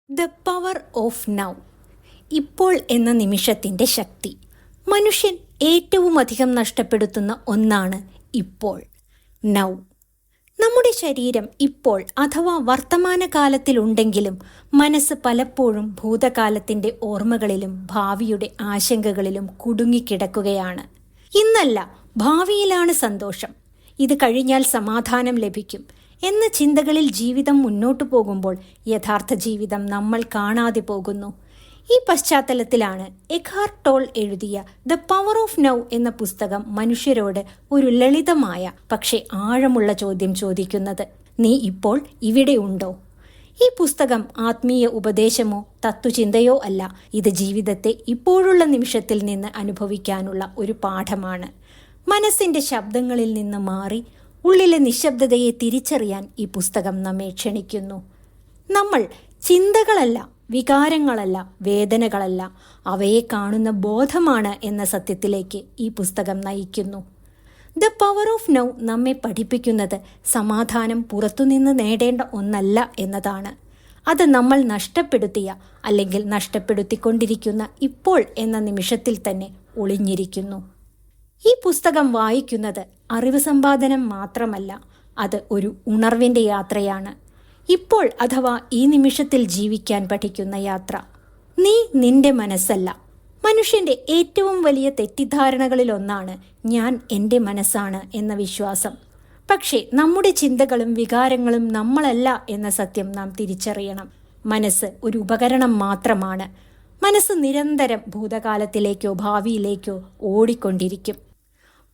The power of now. ഇപ്പോൾ എന്ന നിമിഷത്തിൻ്റെ ശക്തി. മനുഷ്യൻ ഏറ്റവുമധികം നഷ്ടപ്പെടുത്തുന്ന ഒന്നാണ് ഇപ്പോൾ, നൗ. നമ്മുടെ ശരീരം ഇപ്പോൾ അഥവാ വർത്തമാനകാലത്തിലുണ്ടെങ്കിലും മനസ്സ് പലപ്പോഴും ഭൂതകാലത്തിൻ്റെ ഓർമ്മകളിലും ഭാവിയുടെ ആശങ്കകളിലും കുടുങ്ങിക്കിടക്കുകയാണ്. ഇന്നല്ല, ഭാവിയിലാണ് സന്തോഷം, ഇത് കഴിഞ്ഞാൽ സമാധാനം ലഭിക്കും എന്ന ചിന്തകളിൽ ജീവിതം മുന്നോട്ടു പോകുമ്പോൾ യഥാർത്ഥ ജീവിതം നമ്മൾ കാണാതെ പോകുന്നു. ഈ പശ്ചാത്തലത്തിലാണ് എഖാർട്ട് ടോൾ എഴുതിയ ദ പവർ ഓഫ് നൗ എന്ന പുസ്തകം മനുഷ്യരോട് ഒരു ലളിതമായ പക്ഷേ ആഴമുള്ള ചോദ്യം ചോദിക്കുന്നത്: നീ ഇപ്പോൾ ഇവിടെ ഉണ്ടോ? ഈ പുസ്തകം ആത്മീയ ഉപദേശമോ തത്വചിന്തയോ അല്ല, ഇത് ജീവിതത്തെ ഇപ്പോഴുള്ള നിമിഷത്തിൽ നിന്ന് അനുഭവിക്കാനുള്ള ഒരു പാഠമാണ്. മനസ്സിൻ്റെ ശബ്ദങ്ങളിൽ നിന്ന് മാറി ഉള്ളിലെ നിശബ്ദതയെ തിരിച്ചറിയാൻ ഈ പുസ്തകം നമ്മെ ക്ഷണിക്കുന്നു. നമ്മൾ ചിന്തകളല്ല, വികാരങ്ങളല്ല, വേദനകളല്ല, അവയെ കാണുന്ന ബോധമാണ് എന്ന സത്യത്തിലേക്ക് ഈ പുസ്തകം നയിക്കുന്നു. ദ പവർ ഓഫ് നൗ നമ്മെ പഠിപ്പിക്കുന്നത് സമാധാനം പുറത്തുനിന്ന് നേടേണ്ട ഒന്നല്ല എന്നതാണ്. അത് നമ്മൾ നഷ്ടപ്പെടുത്തിയ അല്ലെങ്കിൽ നഷ്ടപ്പെടുത്തിക്കൊണ്ടിരിക്കുന്ന ഇപ്പോൾ എന്ന നിമിഷത്തിൽ തന്നെ ഒളിഞ്ഞിരിക്കുന്നു. ഈ പുസ്തകം വായിക്കുന്നത് അറിവ് സമ്പാദനം മാത്രമല്ല, അത് ഒരു ഉണർവിൻ്റെ യാത്രയാണ്. ഇപ്പോൾ അഥവാ ഈ നിമിഷത്തിൽ ജീവിക്കാൻ പഠിക്കുന്ന യാത്ര. നീ നിന്റെ മനസ്സല്ല. മനുഷ്യൻ്റെ ഏറ്റവും വലിയ തെറ്റിദ്ധാരണകളിലൊന്നാണ് ഞാൻ എൻ്റെ മനസ്സാണ് എന്ന വിശ്വാസം. പക്ഷേ നമ്മുടെ ചിന്തകളും വികാരങ്ങളും നമ്മളല്ല എന്ന സത്യം നാം തിരിച്ചറിയണം. മനസ്സ് ഒരു ഉപകരണം മാത്രമാണ്. മനസ്സ് നിരന്തരം ഭൂതകാലത്തിലേക്കോ ഭാവിയിലേക്കോ ഓടിക്കൊണ്ടിരിക്കും.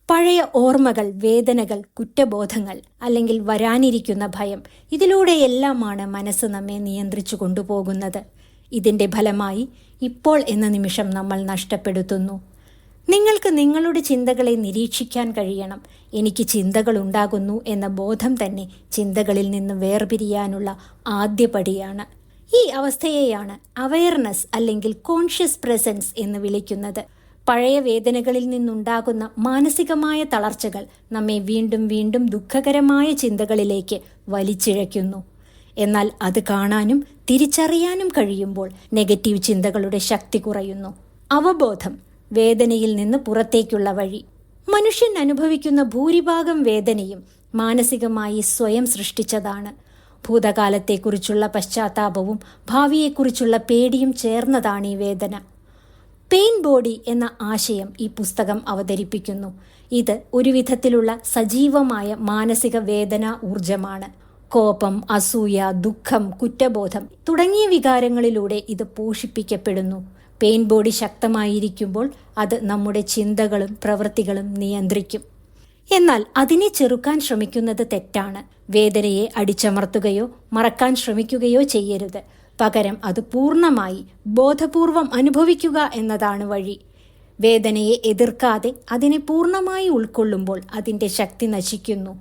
പഴയ ഓർമ്മകൾ, വേദനകൾ, കുറ്റബോധങ്ങൾ, അല്ലെങ്കിൽ വരാനിരിക്കുന്ന ഭയം, ഇതിലൂടെയെല്ലാമാണ് മനസ്സ് നമ്മെ നിയന്ത്രിച്ചു കൊണ്ടുപോകുന്നത്. ഇതിൻ്റെ ഫലമായി ഇപ്പോൾ എന്ന നിമിഷം നമ്മൾ നഷ്ടപ്പെടുത്തുന്നു. നിങ്ങൾക്ക് നിങ്ങളുടെ ചിന്തകളെ നിരീക്ഷിക്കാൻ കഴിയണം. എനിക്ക് ചിന്തകൾ ഉണ്ടാകുന്നു എന്ന ബോധം തന്നെ ചിന്തകളിൽ നിന്ന് വേർപിരിയാനുള്ള ആദ്യപടിയാണ്. ഈ അവസ്ഥയെയാണ് അവയർനെസ് അല്ലെങ്കിൽ കോൺഷ്യസ് പ്രസൻസ് എന്ന് വിളിക്കുന്നത്. പഴയ വേദനകളിൽ നിന്നുണ്ടാകുന്ന മാനസികമായ തളർച്ചകൾ നമ്മെ വീണ്ടും വീണ്ടും ദുഃഖകരമായ ചിന്തകളിലേക്ക് വലിച്ചിഴയ്ക്കുന്നു. എന്നാൽ അത് കാണാനും തിരിച്ചറിയാനും കഴിയുമ്പോൾ നെഗറ്റീവ് ചിന്തകളുടെ ശക്തി കുറയുന്നു. അവബോധം, വേദനയിൽ നിന്ന് പുറത്തേക്കുള്ള വഴി. മനുഷ്യൻ അനുഭവിക്കുന്ന ഭൂരിഭാഗം വേദനയും മാനസികമായി സ്വയം സൃഷ്ടിച്ചതാണ്. ഭൂതകാലത്തെക്കുറിച്ചുള്ള പശ്ചാത്താപവും ഭാവിയെക്കുറിച്ചുള്ള പേടിയും ചേർന്നതാണ് ഈ വേദന. പെയിൻ ബോഡി എന്ന ആശയം ഈ പുസ്തകം അവതരിപ്പിക്കുന്നു. ഇത് ഒരു വിധത്തിലുള്ള സജീവമായ മാനസിക വേദനാ ഊർജമാണ്. കോപം, അസൂയ, ദുഃഖം, കുറ്റബോധം തുടങ്ങിയ വികാരങ്ങളിലൂടെ ഇത് പോഷിപ്പിക്കപ്പെടുന്നു. പെയിൻ ബോഡി ശക്തമായിരിക്കുമ്പോൾ അത് നമ്മുടെ ചിന്തകളും പ്രവൃത്തികളും നിയന്ത്രിക്കും. എന്നാൽ അതിനെ ചെറുക്കാൻ ശ്രമിക്കുന്നത് തെറ്റാണ്. വേദനയെ അടിച്ചമർത്തുകയോ മറക്കാൻ ശ്രമിക്കുകയോ ചെയ്യരുത്. പകരം അത് പൂർണ്ണമായി ബോധപൂർവം അനുഭവിക്കുക എന്നതാണ് വഴി. വേദനയെ എതിർക്കാതെ അതിനെ പൂർണ്ണമായി ഉൾക്കൊള്ളുമ്പോൾ അതിൻ്റെ ശക്തി നശിക്കുന്നു.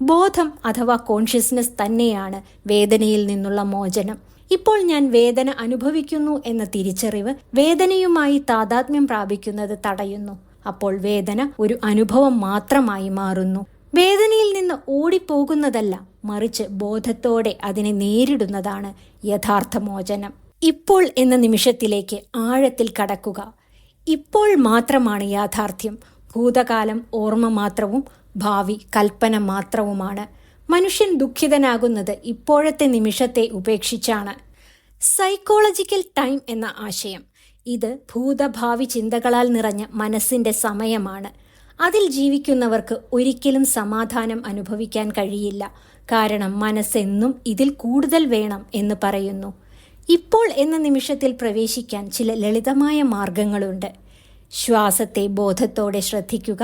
ബോധം അഥവാ കോൺഷ്യസ്നെസ് തന്നെയാണ് വേദനയിൽ നിന്നുള്ള മോചനം. ഇപ്പോൾ ഞാൻ വേദന അനുഭവിക്കുന്നു എന്ന തിരിച്ചറിവ് വേദനയുമായി താതാത്മ്യം പ്രാപിക്കുന്നത് തടയുന്നു. അപ്പോൾ വേദന ഒരു അനുഭവം മാത്രമായി മാറുന്നു. വേദനയിൽ നിന്ന് ഓടിപ്പോകുന്നതല്ല, മറിച്ച് ബോധത്തോടെ അതിനെ നേരിടുന്നതാണ് യഥാർത്ഥ മോചനം. ഇപ്പോൾ എന്ന നിമിഷത്തിലേക്ക് ആഴത്തിൽ കടക്കുക. ഇപ്പോൾ മാത്രമാണ് യാഥാർത്ഥ്യം. ഭൂതകാലം ഓർമ്മ മാത്രവും ഭാവി കൽപ്പന മാത്രവുമാണ്. മനുഷ്യൻ ദുഃഖിതനാകുന്നത് ഇപ്പോഴത്തെ നിമിഷത്തെ ഉപേക്ഷിച്ചാണ്. സൈക്കോളജിക്കൽ ടൈം എന്ന ആശയം, ഇത് ഭൂതഭാവി ചിന്തകളാൽ നിറഞ്ഞ മനസ്സിൻ്റെ സമയമാണ്. അതിൽ ജീവിക്കുന്നവർക്ക് ഒരിക്കലും സമാധാനം അനുഭവിക്കാൻ കഴിയില്ല. കാരണം മനസ്സെന്നും ഇതിൽ കൂടുതൽ വേണം എന്ന് പറയുന്നു. ഇപ്പോൾ എന്ന നിമിഷത്തിൽ പ്രവേശിക്കാൻ ചില ലളിതമായ മാർഗങ്ങളുണ്ട്. ശ്വാസത്തെ ബോധത്തോടെ ശ്രദ്ധിക്കുക.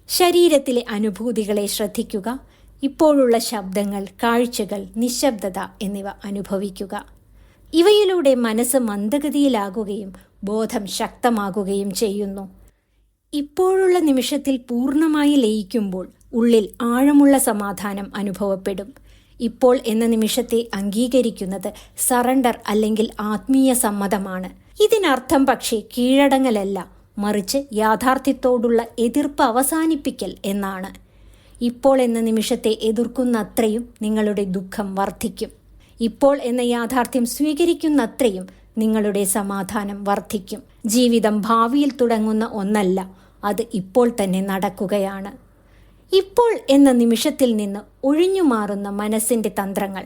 ശരീരത്തിലെ അനുഭൂതികളെ ശ്രദ്ധിക്കുക. ഇപ്പോഴുള്ള ശബ്ദങ്ങൾ, കാഴ്ചകൾ, നിശബ്ദത എന്നിവ അനുഭവിക്കുക. ഇവയിലൂടെ മനസ്സ് മന്ദഗതിയിലാകുകയും ബോധം ശക്തമാകുകയും ചെയ്യുന്നു. ഇപ്പോഴുള്ള നിമിഷത്തിൽ പൂർണ്ണമായി ലയിക്കുമ്പോൾ ഉള്ളിൽ ആഴമുള്ള സമാധാനം അനുഭവപ്പെടും. ഇപ്പോൾ എന്ന നിമിഷത്തെ അംഗീകരിക്കുന്നത് സറണ്ടർ അല്ലെങ്കിൽ ആത്മീയ സമ്മതമാണ്. ഇതിനർത്ഥം പക്ഷേ കീഴടങ്ങലല്ല, മറിച്ച് യാഥാർത്ഥ്യത്തോടുള്ള എതിർപ്പ് അവസാനിപ്പിക്കൽ എന്നാണ്. ഇപ്പോൾ എന്ന നിമിഷത്തെ എതിർക്കുന്നത്രയും നിങ്ങളുടെ ദുഃഖം വർദ്ധിക്കും. ഇപ്പോൾ എന്ന യാഥാർത്ഥ്യം സ്വീകരിക്കുന്നത്രയും നിങ്ങളുടെ സമാധാനം വർദ്ധിക്കും. ജീവിതം ഭാവിയിൽ തുടങ്ങുന്ന ഒന്നല്ല, അത് ഇപ്പോൾ തന്നെ നടക്കുകയാണ്. ഇപ്പോൾ എന്ന നിമിഷത്തിൽ നിന്ന് ഒഴിഞ്ഞുമാറുന്ന മനസ്സിന്റെ തന്ത്രങ്ങൾ.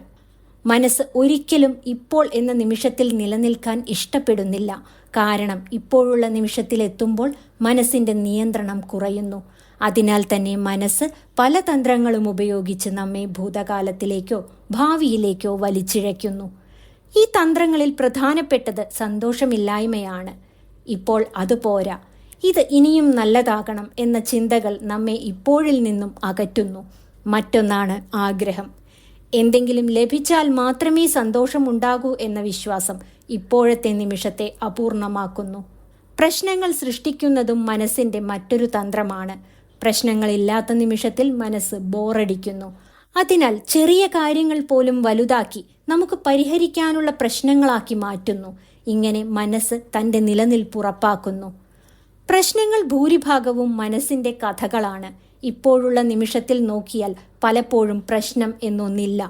മനസ്സ് ഒരിക്കലും ഇപ്പോൾ എന്ന നിമിഷത്തിൽ നിലനിൽക്കാൻ ഇഷ്ടപ്പെടുന്നില്ല. കാരണം ഇപ്പോഴുള്ള നിമിഷത്തിലെത്തുമ്പോൾ മനസ്സിന്റെ നിയന്ത്രണം കുറയുന്നു. അതിനാൽ തന്നെ മനസ്സ് പല തന്ത്രങ്ങളും ഉപയോഗിച്ച് നമ്മെ ഭൂതകാലത്തിലേക്കോ ഭാവിയിലേക്കോ വലിച്ചിഴയ്ക്കുന്നു. ഈ തന്ത്രങ്ങളിൽ പ്രധാനപ്പെട്ടത് സന്തോഷമില്ലായ്മയാണ്. ഇപ്പോൾ അത് പോരാ, ഇത് ഇനിയും നല്ലതാകണം എന്ന ചിന്തകൾ നമ്മെ ഇപ്പോഴിൽ നിന്നും അകറ്റുന്നു. മറ്റൊന്നാണ് ആഗ്രഹം. എന്തെങ്കിലും ലഭിച്ചാൽ മാത്രമേ സന്തോഷമുണ്ടാകൂ എന്ന വിശ്വാസം ഇപ്പോഴത്തെ നിമിഷത്തെ അപൂർണമാക്കുന്നു. പ്രശ്നങ്ങൾ സൃഷ്ടിക്കുന്നതും മനസ്സിന്റെ മറ്റൊരു തന്ത്രമാണ്. പ്രശ്നങ്ങളില്ലാത്ത നിമിഷത്തിൽ മനസ്സ് ബോറടിക്കുന്നു. അതിനാൽ ചെറിയ കാര്യങ്ങൾ പോലും വലുതാക്കി നമുക്ക് പരിഹരിക്കാനുള്ള പ്രശ്നങ്ങളാക്കി മാറ്റുന്നു. ഇങ്ങനെ മനസ്സ് തന്റെ നിലനിൽപ്പുറപ്പാക്കുന്നു. പ്രശ്നങ്ങൾ ഭൂരിഭാഗവും മനസ്സിന്റെ കഥകളാണ്. ഇപ്പോഴുള്ള നിമിഷത്തിൽ നോക്കിയാൽ പലപ്പോഴും പ്രശ്നം എന്നൊന്നില്ല.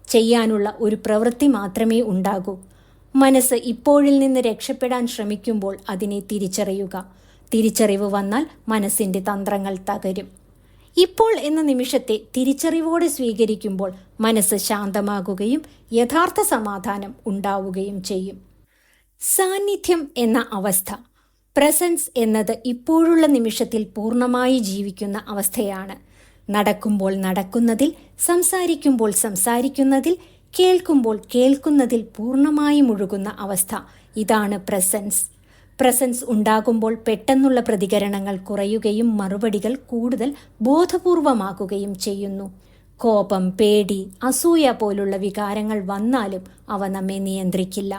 ചെയ്യാനുള്ള ഒരു പ്രവൃത്തി മാത്രമേ ഉണ്ടാകൂ. മനസ്സ് ഇപ്പോഴിൽ നിന്ന് രക്ഷപ്പെടാൻ ശ്രമിക്കുമ്പോൾ അതിനെ തിരിച്ചറിയുക. തിരിച്ചറിവ് വന്നാൽ മനസ്സിന്റെ തന്ത്രങ്ങൾ തകരും. ഇപ്പോൾ എന്ന നിമിഷത്തെ തിരിച്ചറിവോടെ സ്വീകരിക്കുമ്പോൾ മനസ്സ് ശാന്തമാകുകയും യഥാർത്ഥ സമാധാനം ഉണ്ടാവുകയും ചെയ്യും. സാന്നിധ്യം എന്ന അവസ്ഥ, പ്രസൻസ് എന്നത് ഇപ്പോഴുള്ള നിമിഷത്തിൽ പൂർണ്ണമായി ജീവിക്കുന്ന അവസ്ഥയാണ്. നടക്കുമ്പോൾ നടക്കുന്നതിൽ, സംസാരിക്കുമ്പോൾ സംസാരിക്കുന്നതിൽ, കേൾക്കുമ്പോൾ കേൾക്കുന്നതിൽ പൂർണ്ണമായി മുഴുകുന്ന അവസ്ഥ, ഇതാണ് പ്രസൻസ്. പ്രസൻസ് ഉണ്ടാകുമ്പോൾ പെട്ടെന്നുള്ള പ്രതികരണങ്ങൾ കുറയുകയും മറുപടികൾ കൂടുതൽ ബോധപൂർവമാകുകയും ചെയ്യുന്നു. കോപം, പേടി, അസൂയ പോലുള്ള വികാരങ്ങൾ വന്നാലും അവ നമ്മെ നിയന്ത്രിക്കില്ല.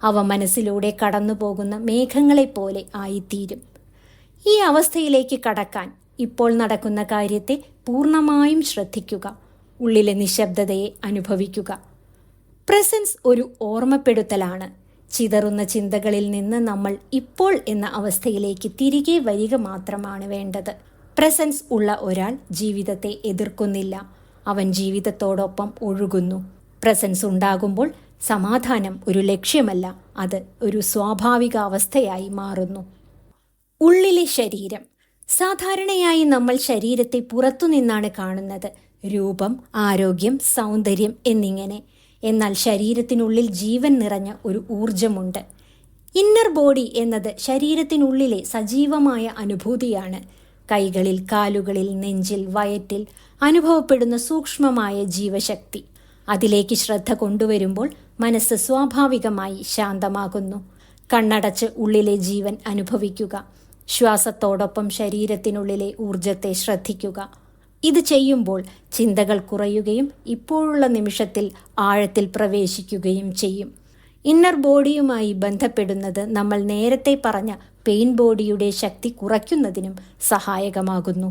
അവ മനസ്സിലൂടെ കടന്നുപോകുന്ന മേഘങ്ങളെപ്പോലെ ആയിത്തീരും. ഈ അവസ്ഥയിലേക്ക് കടക്കാൻ ഇപ്പോൾ നടക്കുന്ന കാര്യത്തെ പൂർണ്ണമായും ശ്രദ്ധിക്കുക. ഉള്ളിലെ നിശബ്ദതയെ അനുഭവിക്കുക. പ്രസൻസ് ഒരു ഓർമ്മപ്പെടുത്തലാണ്. ചിതറുന്ന ചിന്തകളിൽ നിന്ന് നമ്മൾ ഇപ്പോൾ എന്ന അവസ്ഥയിലേക്ക് തിരികെ വരിക മാത്രമാണ് വേണ്ടത്. പ്രസൻസ് ഉള്ള ഒരാൾ ജീവിതത്തെ എതിർക്കുന്നില്ല. അവൻ ജീവിതത്തോടൊപ്പം ഒഴുകുന്നു. പ്രസൻസ് ഉണ്ടാകുമ്പോൾ സമാധാനം ഒരു ലക്ഷ്യമല്ല, അത് ഒരു സ്വാഭാവിക അവസ്ഥയായി മാറുന്നു. ഉള്ളിലെ ശരീരം. സാധാരണയായി നമ്മൾ ശരീരത്തെ പുറത്തുനിന്നാണ് കാണുന്നത്. രൂപം, ആരോഗ്യം, സൗന്ദര്യം എന്നിങ്ങനെ. എന്നാൽ ശരീരത്തിനുള്ളിൽ ജീവൻ നിറഞ്ഞ ഒരു ഊർജമുണ്ട്. ഇന്നർ ബോഡി എന്നത് ശരീരത്തിനുള്ളിലെ സജീവമായ അനുഭൂതിയാണ്. കൈകളിൽ, കാലുകളിൽ, നെഞ്ചിൽ, വയറ്റിൽ അനുഭവപ്പെടുന്ന സൂക്ഷ്മമായ ജീവശക്തി. അതിലേക്ക് ശ്രദ്ധ കൊണ്ടുവരുമ്പോൾ മനസ്സ് സ്വാഭാവികമായി ശാന്തമാകുന്നു. കണ്ണടച്ച് ഉള്ളിലെ ജീവൻ അനുഭവിക്കുക. ശ്വാസത്തോടൊപ്പം ശരീരത്തിനുള്ളിലെ ഊർജത്തെ ശ്രദ്ധിക്കുക. ഇത് ചെയ്യുമ്പോൾ ചിന്തകൾ കുറയുകയും ഇപ്പോഴുള്ള നിമിഷത്തിൽ ആഴത്തിൽ പ്രവേശിക്കുകയും ചെയ്യും. ഇന്നർ ബോഡിയുമായി ബന്ധപ്പെടുന്നത് നമ്മൾ നേരത്തെ പറഞ്ഞ പെയിൻ ബോഡിയുടെ ശക്തി കുറയ്ക്കുന്നതിനും സഹായകമാകുന്നു.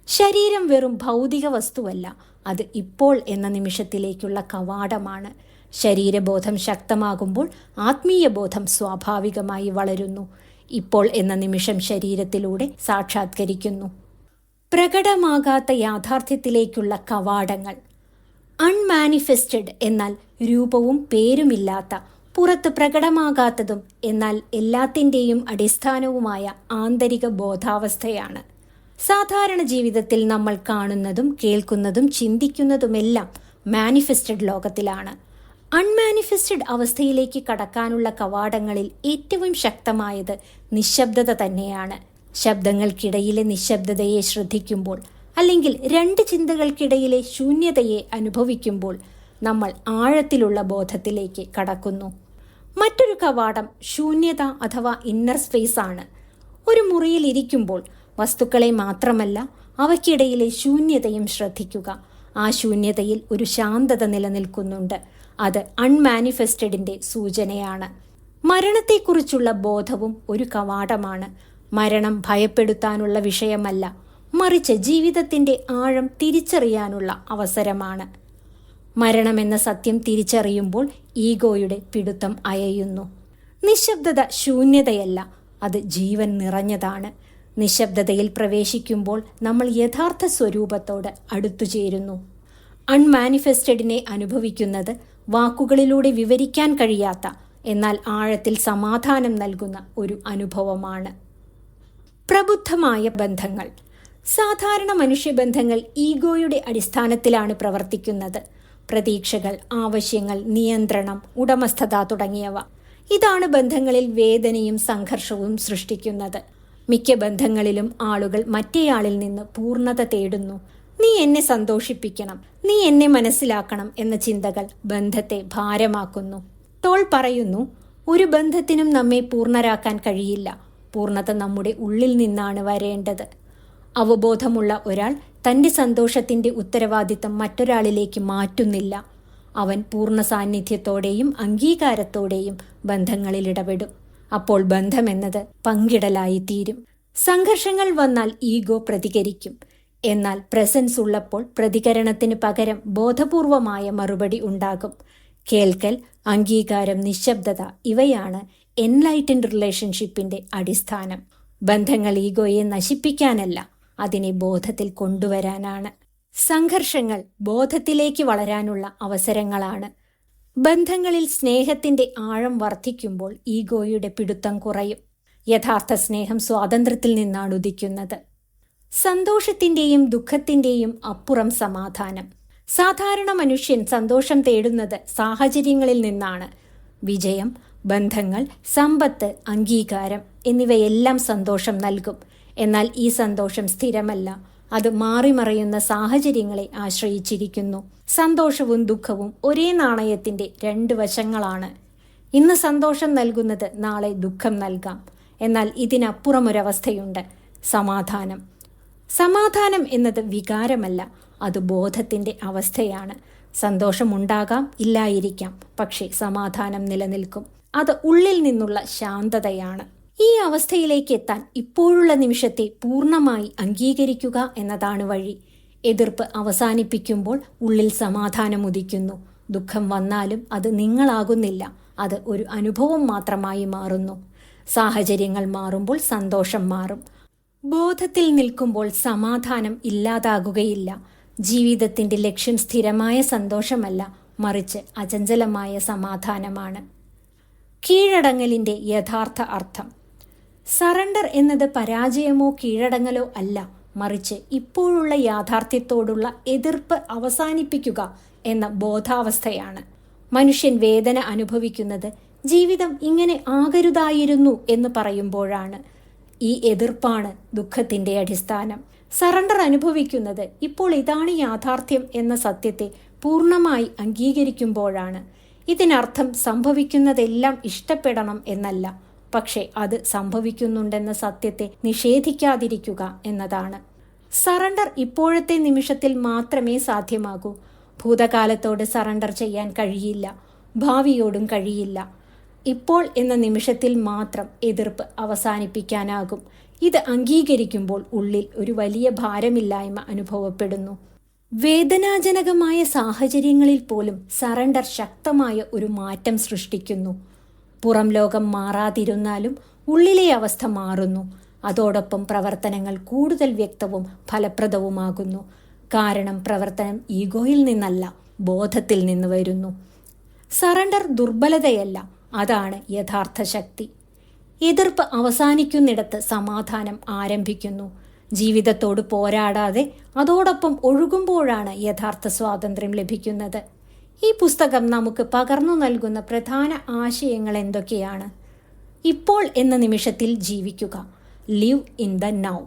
ശരീരം വെറും ഭൗതിക വസ്തുവല്ല, അത് ഇപ്പോൾ എന്ന നിമിഷത്തിലേക്കുള്ള കവാടമാണ്. ശരീരബോധം ശക്തമാകുമ്പോൾ ആത്മീയ ബോധം സ്വാഭാവികമായി വളരുന്നു. ഇപ്പോൾ എന്ന നിമിഷം ശരീരത്തിലൂടെ സാക്ഷാത്കരിക്കുന്നു. പ്രകടമാകാത്ത യാഥാർത്ഥ്യത്തിലേക്കുള്ള കവാടങ്ങൾ. അൺമാനിഫെസ്റ്റഡ് എന്നാൽ രൂപവും പേരുമില്ലാത്ത, പുറത്ത് പ്രകടമാകാത്തതും എന്നാൽ എല്ലാത്തിൻ്റെയും അടിസ്ഥാനവുമായ ആന്തരിക ബോധാവസ്ഥയാണ്. സാധാരണ ജീവിതത്തിൽ നമ്മൾ കാണുന്നതും കേൾക്കുന്നതും ചിന്തിക്കുന്നതുമെല്ലാം മാനിഫെസ്റ്റഡ് ലോകത്തിലാണ്. അൺമാനിഫെസ്റ്റഡ് അവസ്ഥയിലേക്ക് കടക്കാനുള്ള കവാടങ്ങളിൽ ഏറ്റവും ശക്തമായത് നിശബ്ദത തന്നെയാണ്. ശബ്ദങ്ങൾക്കിടയിലെ നിശബ്ദതയെ ശ്രദ്ധിക്കുമ്പോൾ, അല്ലെങ്കിൽ രണ്ട് ചിന്തകൾക്കിടയിലെ ശൂന്യതയെ അനുഭവിക്കുമ്പോൾ നമ്മൾ ആഴത്തിലുള്ള ബോധത്തിലേക്ക് കടക്കുന്നു. മറ്റൊരു കവാടം ശൂന്യത അഥവാ ഇന്നർ സ്പേസ് ആണ്. ഒരു മുറിയിൽ ഇരിക്കുമ്പോൾ വസ്തുക്കളെ മാത്രമല്ല, അവയ്ക്കിടയിലെ ശൂന്യതയും ശ്രദ്ധിക്കുക. ആ ശൂന്യതയിൽ ഒരു ശാന്തത നിലനിൽക്കുന്നുണ്ട്. അത് അൺമാനിഫെസ്റ്റഡിന്റെ സൂചനയാണ്. മരണത്തെക്കുറിച്ചുള്ള ബോധവും ഒരു കവാടമാണ്. മരണം ഭയപ്പെടുത്താനുള്ള വിഷയമല്ല, മറിച്ച് ജീവിതത്തിന്റെ ആഴം തിരിച്ചറിയാനുള്ള അവസരമാണ്. മരണമെന്ന സത്യം തിരിച്ചറിയുമ്പോൾ ഈഗോയുടെ പിടുത്തം അയയുന്നു. നിശബ്ദത ശൂന്യതയല്ല, അത് ജീവൻ നിറഞ്ഞതാണ്. നിശബ്ദതയിൽ പ്രവേശിക്കുമ്പോൾ നമ്മൾ യഥാർത്ഥ സ്വരൂപത്തോട് അടുത്തുചേരുന്നു. അൺമാനിഫെസ്റ്റഡിനെ അനുഭവിക്കുന്നത് വാക്കുകളിലൂടെ വിവരിക്കാൻ കഴിയാത്ത എന്നാൽ ആഴത്തിൽ സമാധാനം നൽകുന്ന ഒരു അനുഭവമാണ്. പ്രബുദ്ധമായ ബന്ധങ്ങൾ. സാധാരണ മനുഷ്യബന്ധങ്ങൾ ഈഗോയുടെ അടിസ്ഥാനത്തിലാണ് പ്രവർത്തിക്കുന്നത്. പ്രതീക്ഷകൾ, ആവശ്യങ്ങൾ, നിയന്ത്രണം, ഉടമസ്ഥത തുടങ്ങിയവ. ഇതാണ് ബന്ധങ്ങളിൽ വേദനയും സംഘർഷവും സൃഷ്ടിക്കുന്നത്. മിക്ക ബന്ധങ്ങളിലും ആളുകൾ മറ്റേയാളിൽ നിന്ന് പൂർണ്ണത തേടുന്നു. നീ എന്നെ സന്തോഷിപ്പിക്കണം, നീ എന്നെ മനസ്സിലാക്കണം എന്ന ചിന്തകൾ ബന്ധത്തെ ഭാരമാക്കുന്നു. ടോൾ പറയുന്നു, ഒരു ബന്ധത്തിനും നമ്മെ പൂർണ്ണരാക്കാൻ കഴിയില്ല. പൂർണ്ണത നമ്മുടെ ഉള്ളിൽ നിന്നാണ് വരേണ്ടത്. അവബോധമുള്ള ഒരാൾ തൻ്റെ സന്തോഷത്തിൻ്റെ ഉത്തരവാദിത്തം മറ്റൊരാളിലേക്ക് മാറ്റുന്നില്ല. അവൻ പൂർണ്ണ സാന്നിധ്യത്തോടെയും അംഗീകാരത്തോടെയും ബന്ധങ്ങളിൽ ഇടപെടും. അപ്പോൾ ബന്ധമെന്നത് പങ്കിടലായി തീരും. സംഘർഷങ്ങൾ വന്നാൽ ഈഗോ പ്രതികരിക്കും. എന്നാൽ പ്രസൻസ് ഉള്ളപ്പോൾ പ്രതികരണത്തിന് പകരം ബോധപൂർവമായ മറുപടി ഉണ്ടാകും. കേൾക്കൽ, അംഗീകാരം, നിശബ്ദത ഇവയാണ് എൻലൈറ്റൻഡ് റിലേഷൻഷിപ്പിന്റെ അടിസ്ഥാനം. ബന്ധങ്ങൾ ഈഗോയെ നശിപ്പിക്കാനല്ല, അതിനെ ബോധത്തിൽ കൊണ്ടുവരാനാണ്. സംഘർഷങ്ങൾ ബോധത്തിലേക്ക് വളരാനുള്ള അവസരങ്ങളാണ്. ബന്ധങ്ങളിൽ സ്നേഹത്തിന്റെ ആഴം വർദ്ധിക്കുമ്പോൾ ഈഗോയുടെ പിടുത്തം കുറയും. യഥാർത്ഥ സ്നേഹം സ്വാതന്ത്ര്യത്തിൽ നിന്നാണ് ഉദിക്കുന്നത്. സന്തോഷത്തിന്റെയും ദുഃഖത്തിന്റെയും അപ്പുറം സമാധാനം. സാധാരണ മനുഷ്യൻ സന്തോഷം തേടുന്നത് സാഹചര്യങ്ങളിൽ നിന്നാണ്. വിജയം, ബന്ധങ്ങൾ, സമ്പത്ത്, അംഗീകാരം എന്നിവയെല്ലാം സന്തോഷം നൽകും. എന്നാൽ ഈ സന്തോഷം സ്ഥിരമല്ല. അത് മാറിമറയുന്ന സാഹചര്യങ്ങളെ ആശ്രയിച്ചിരിക്കുന്നു. സന്തോഷവും ദുഃഖവും ഒരേ നാണയത്തിന്റെ രണ്ട് വശങ്ങളാണ്. ഇന്ന് സന്തോഷം നൽകുന്നത് നാളെ ദുഃഖം നൽകാം. എന്നാൽ ഇതിനപ്പുറമൊരവസ്ഥയുണ്ട്, സമാധാനം. സമാധാനം എന്നത് വികാരമല്ല, അത് ബോധത്തിന്റെ അവസ്ഥയാണ്. സന്തോഷമുണ്ടാകാം, ഇല്ലായിരിക്കാം, പക്ഷേ സമാധാനം നിലനിൽക്കും. അത് ഉള്ളിൽ നിന്നുള്ള ശാന്തതയാണ്. ഈ അവസ്ഥയിലേക്ക് എത്താൻ ഇപ്പോഴുള്ള നിമിഷത്തെ പൂർണ്ണമായി അംഗീകരിക്കുക എന്നതാണ് വഴി. എതിർപ്പ് അവസാനിപ്പിക്കുമ്പോൾ ഉള്ളിൽ സമാധാനം ഉദിക്കുന്നു. ദുഃഖം വന്നാലും അത് നിങ്ങളാകുന്നില്ല, അത് ഒരു അനുഭവം മാത്രമായി മാറുന്നു. സാഹചര്യങ്ങൾ മാറുമ്പോൾ സന്തോഷം മാറും. ബോധത്തിൽ നിൽക്കുമ്പോൾ സമാധാനം ഇല്ലാതാകുകയില്ല. ജീവിതത്തിന്റെ ലക്ഷ്യം സ്ഥിരമായ സന്തോഷമല്ല, മറിച്ച് അചഞ്ചലമായ സമാധാനമാണ്. കീഴടങ്ങലിന്റെ യഥാർത്ഥ അർത്ഥം. സറണ്ടർ എന്നത് പരാജയമോ കീഴടങ്ങലോ അല്ല, മറിച്ച് ഇപ്പോഴുള്ള യാഥാർത്ഥ്യത്തോടുള്ള എതിർപ്പ് അവസാനിപ്പിക്കുക എന്ന ബോധാവസ്ഥയാണ്. മനുഷ്യൻ വേദന അനുഭവിക്കുന്നത് ജീവിതം ഇങ്ങനെ ആകരുതായിരുന്നു എന്ന് പറയുമ്പോഴാണ്. ഈ എതിർപ്പാണ് ദുഃഖത്തിന്റെ അടിസ്ഥാനം. സറണ്ടർ അനുഭവിക്കുന്നത് ഇപ്പോൾ ഇതാണ് യാഥാർത്ഥ്യം എന്ന സത്യത്തെ പൂർണ്ണമായി അംഗീകരിക്കുമ്പോഴാണ്. ഇതിനർത്ഥം സംഭവിക്കുന്നതെല്ലാം ഇഷ്ടപ്പെടണം എന്നല്ല, പക്ഷേ അത് സംഭവിക്കുന്നുണ്ടെന്ന സത്യത്തെ നിഷേധിക്കാതിരിക്കുക എന്നതാണ്. സറണ്ടർ ഇപ്പോഴത്തെ നിമിഷത്തിൽ മാത്രമേ സാധ്യമാകൂ. ഭൂതകാലത്തോട് സറണ്ടർ ചെയ്യാൻ കഴിയില്ല, ഭാവിയോടും കഴിയില്ല. ഇപ്പോൾ എന്ന നിമിഷത്തിൽ മാത്രം എതിർപ്പ് അവസാനിപ്പിക്കാനാകും. ഇത് അംഗീകരിക്കുമ്പോൾ ഉള്ളിൽ ഒരു വലിയ ഭാരമില്ലായ്മ അനുഭവപ്പെടുന്നു. വേദനാജനകമായ സാഹചര്യങ്ങളിൽ പോലും സറണ്ടർ ശക്തമായ ഒരു മാറ്റം സൃഷ്ടിക്കുന്നു. പുറം ലോകം മാറാതിരുന്നാലും ഉള്ളിലെ അവസ്ഥ മാറുന്നു. അതോടൊപ്പം പ്രവർത്തനങ്ങൾ കൂടുതൽ വ്യക്തവും ഫലപ്രദവുമാകുന്നു. കാരണം പ്രവർത്തനം ഈഗോയിൽ നിന്നല്ല, ബോധത്തിൽ നിന്ന് വരുന്നു. സറണ്ടർ ദുർബലതയല്ല, അതാണ് യഥാർത്ഥ ശക്തി. എതിർപ്പ് അവസാനിക്കുന്നിടത്ത് സമാധാനം ആരംഭിക്കുന്നു. ജീവിതത്തോട് പോരാടാതെ അതോടൊപ്പം ഒഴുകുമ്പോഴാണ് യഥാർത്ഥ സ്വാതന്ത്ര്യം ലഭിക്കുന്നത്. ഈ പുസ്തകം നമുക്ക് പകർന്നു നൽകുന്ന പ്രധാന ആശയങ്ങൾ എന്തൊക്കെയാണ്? ഇപ്പോൾ എന്ന നിമിഷത്തിൽ ജീവിക്കുക, ലിവ് ഇൻ ദ നൗ.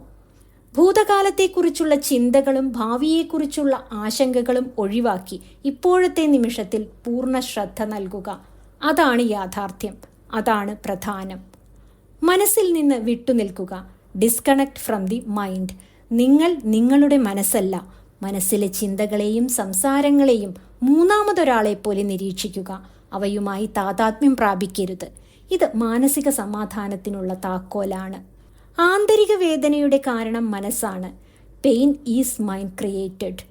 ഭൂതകാലത്തെക്കുറിച്ചുള്ള ചിന്തകളും ഭാവിയെക്കുറിച്ചുള്ള ആശങ്കകളും ഒഴിവാക്കി ഇപ്പോഴത്തെ നിമിഷത്തിൽ പൂർണ്ണ ശ്രദ്ധ നൽകുക. അതാണ് യാഥാർത്ഥ്യം, അതാണ് പ്രധാനം. മനസ്സിൽ നിന്ന് വിട്ടുനിൽക്കുക, ഡിസ്കണക്ട് ഫ്രം ദി മൈൻഡ്. നിങ്ങൾ നിങ്ങളുടെ മനസ്സല്ല, മനസ്സിലെ ചിന്തകളെയും സംസാരങ്ങളെയും മൂന്നാമതൊരാളെ പോലെ നിരീക്ഷിക്കുക. അവയുമായി താതാത്മ്യം പ്രാപിക്കരുത്. ഇത് മാനസിക സമാധാനത്തിനുള്ള താക്കോലാണ്. ആന്തരിക വേദനയുടെ കാരണം മനസ്സാണ്. Pain is mind created.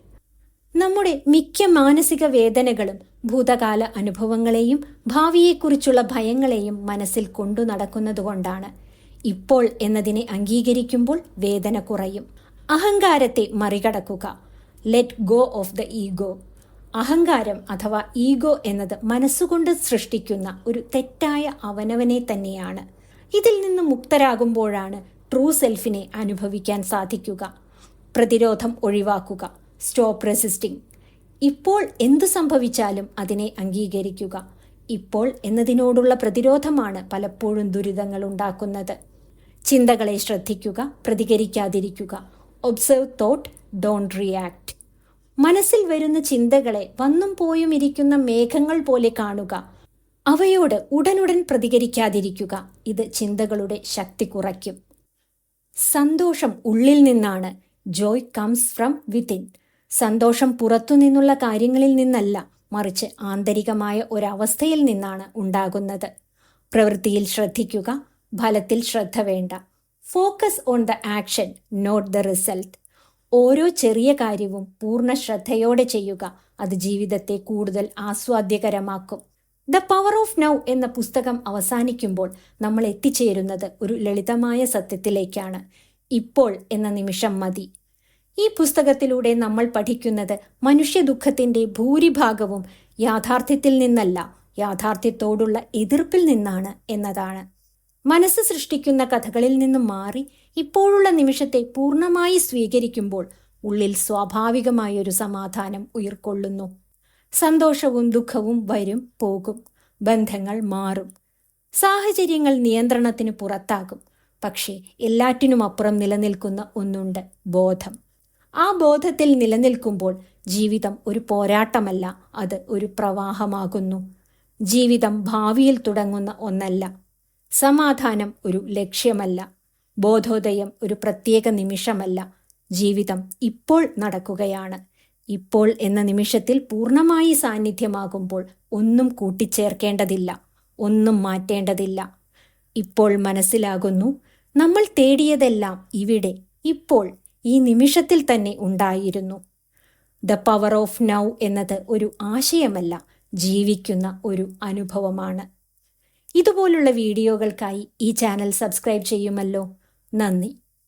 നമ്മുടെ മിക്ക മാനസിക വേദനകളും ഭൂതകാല അനുഭവങ്ങളെയും ഭാവിയെക്കുറിച്ചുള്ള ഭയങ്ങളെയും മനസ്സിൽ കൊണ്ടു നടക്കുന്നതുകൊണ്ടാണ്. ഇപ്പോൾ എന്നതിനെ അംഗീകരിക്കുമ്പോൾ വേദന കുറയും. അഹങ്കാരത്തെ മറികടക്കുക. Let go of the ego. അഹങ്കാരം അഥവാ ഈഗോ എന്നത് മനസ്സുകൊണ്ട് സൃഷ്ടിക്കുന്ന ഒരു തെറ്റായ അവനവനെ തന്നെയാണ്. ഇതിൽ നിന്ന് മുക്തരാകുമ്പോഴാണ് ട്രൂ സെൽഫിനെ അനുഭവിക്കാൻ സാധിക്കുക. പ്രതിരോധം ഒഴിവാക്കുക. Stop resisting. ഇപ്പോൾ എന്തു സംഭവിച്ചാലും അതിനെ അംഗീകരിക്കുക. ഇപ്പോൾ എന്നതിനോടുള്ള പ്രതിരോധമാണ് പലപ്പോഴും ദുരിതങ്ങൾ ഉണ്ടാക്കുന്നത്. ചിന്തകളെ ശ്രദ്ധിക്കുക, പ്രതികരിക്കാതിരിക്കുക. Observe thought, don't react. മനസ്സിൽ വരുന്ന ചിന്തകളെ വന്നും പോയും ഇരിക്കുന്ന മേഘങ്ങൾ പോലെ കാണുക. അവയോട് ഉടനുടൻ പ്രതികരിക്കാതിരിക്കുക. ഇത് ചിന്തകളുടെ ശക്തി കുറയ്ക്കും. സന്തോഷം ഉള്ളിൽ നിന്നാണ്. Joy comes from within. സന്തോഷം പുറത്തുനിന്നുള്ള കാര്യങ്ങളിൽ നിന്നല്ല, മറിച്ച് ആന്തരികമായ ഒരവസ്ഥയിൽ നിന്നാണ് ഉണ്ടാകുന്നത്. പ്രവൃത്തിയിൽ ശ്രദ്ധിക്കുക, ഫലത്തിൽ ശ്രദ്ധ വേണ്ട. Focus on the action, not the result. ഓരോ ചെറിയ കാര്യവും പൂർണ്ണ ശ്രദ്ധയോടെ ചെയ്യുക. അത് ജീവിതത്തെ കൂടുതൽ ആസ്വാദ്യകരമാക്കും. ദ പവർ ഓഫ് നൗ എന്ന പുസ്തകം അവസാനിക്കുമ്പോൾ നമ്മൾ എത്തിച്ചേരുന്നത് ഒരു ലളിതമായ സത്യത്തിലേക്കാണ്. ഇപ്പോൾ എന്ന നിമിഷം മതി. ഈ പുസ്തകത്തിലൂടെ നമ്മൾ പഠിക്കുന്നത് മനുഷ്യ ദുഃഖത്തിൻ്റെ ഭൂരിഭാഗവും യാഥാർത്ഥ്യത്തിൽ നിന്നല്ല, യാഥാർത്ഥ്യത്തോടുള്ള എതിർപ്പിൽ നിന്നാണ് എന്നതാണ്. മനസ്സ് സൃഷ്ടിക്കുന്ന കഥകളിൽ നിന്നും മാറി ഇപ്പോഴുള്ള നിമിഷത്തെ പൂർണ്ണമായി സ്വീകരിക്കുമ്പോൾ ഉള്ളിൽ സ്വാഭാവികമായൊരു സമാധാനം ഉയർക്കൊള്ളുന്നു. സന്തോഷവും ദുഃഖവും വരും പോകും. ബന്ധങ്ങൾ മാറും. സാഹചര്യങ്ങൾ നിയന്ത്രണത്തിന് പുറത്താകും. പക്ഷേ എല്ലാറ്റിനുമപ്പുറം നിലനിൽക്കുന്ന ഒന്നുണ്ട്: ബോധം. ആ ബോധത്തിൽ നിലനിൽക്കുമ്പോൾ ജീവിതം ഒരു പോരാട്ടമല്ല, അത് ഒരു പ്രവാഹമാകുന്നു. ജീവിതം ഭാവിയിൽ തുടങ്ങുന്ന ഒന്നല്ല. സമാധാനം ഒരു ലക്ഷ്യമല്ല. ബോധോദയം ഒരു പ്രത്യേക നിമിഷമല്ല. ജീവിതം ഇപ്പോൾ നടക്കുകയാണ്. ഇപ്പോൾ എന്ന നിമിഷത്തിൽ പൂർണ്ണമായി സാന്നിധ്യമാകുമ്പോൾ ഒന്നും കൂട്ടിച്ചേർക്കേണ്ടതില്ല, ഒന്നും മാറ്റേണ്ടതില്ല. ഇപ്പോൾ മനസ്സിലാകുന്നു, നമ്മൾ തേടിയതെല്ലാം ഇവിടെ, ഇപ്പോൾ, ഈ നിമിഷത്തിൽ തന്നെ ഉണ്ടായിരുന്നു. ദ പവർ ഓഫ് നൗ എന്നത് ഒരു ആശയമല്ല, ജീവിക്കുന്ന ഒരു അനുഭവമാണ്. ഇതുപോലുള്ള വീഡിയോകൾക്കായി ഈ ചാനൽ സബ്സ്ക്രൈബ് ചെയ്യുമല്ലോ. നന്ദി.